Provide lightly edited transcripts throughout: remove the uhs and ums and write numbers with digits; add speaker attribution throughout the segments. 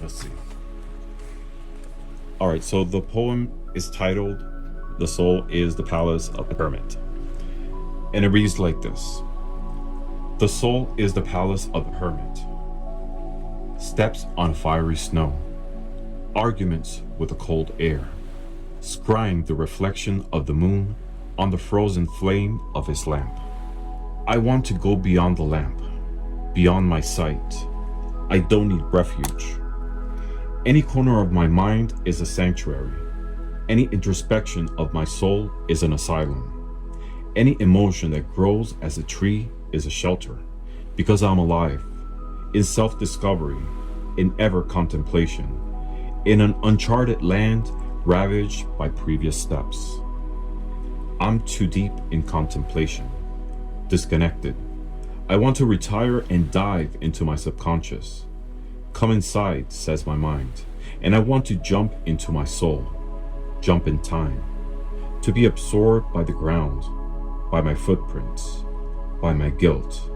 Speaker 1: let's see. All right, so the poem is titled "The Soul is the Palace of the Hermit," and it reads like this. The soul is the palace of the hermit. Steps on fiery snow, arguments with the cold air, scrying the reflection of the moon on the frozen flame of his lamp. I want to go beyond the lamp, beyond my sight. I don't need refuge. Any corner of my mind is a sanctuary. Any introspection of my soul is an asylum. Any emotion that grows as a tree is a shelter, because I'm alive, in self-discovery, in ever contemplation, in an uncharted land ravaged by previous steps. I'm too deep in contemplation, disconnected. I want to retire and dive into my subconscious. Come inside, says my mind, and I want to jump into my soul, jump in time, to be absorbed by the ground, by my footprints, by my guilt,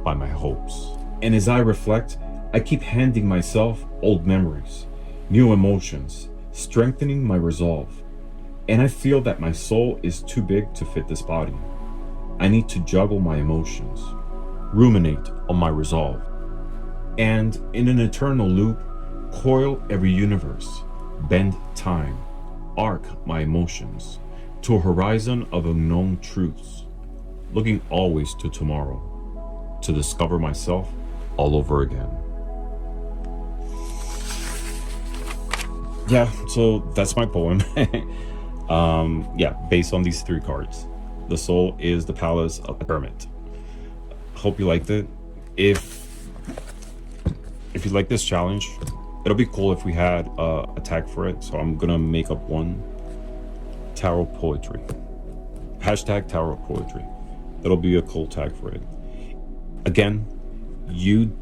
Speaker 1: by my hopes. And as I reflect, I keep handing myself old memories, new emotions, strengthening my resolve. And I feel that my soul is too big to fit this body. I need to juggle my emotions, ruminate on my resolve, and in an eternal loop, coil every universe, bend time, arc my emotions to a horizon of unknown truths, looking always to tomorrow, to discover myself all over again. Yeah, so that's my poem. Yeah, based on these three cards. The soul is the palace of the hermit. Hope you liked it. If you like this challenge, it'll be cool if we had a tag for it. So I'm gonna make up one. Tarot poetry. Hashtag tarot poetry. That'll be a cool tag for it. Again, you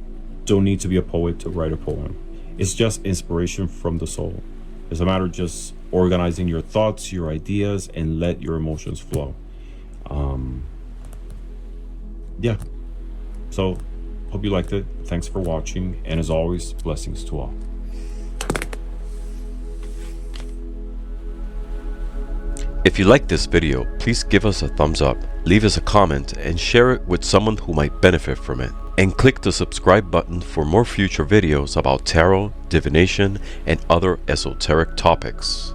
Speaker 1: don't need to be a poet to write a poem. It's just inspiration from the soul. It's a matter of just organizing your thoughts, your ideas, and let your emotions flow. Yeah. So, hope you liked it. Thanks for watching. And as always, blessings to all.
Speaker 2: If you liked this video, please give us a thumbs up, leave us a comment, and share it with someone who might benefit from it. And click the subscribe button for more future videos about tarot, divination, and other esoteric topics.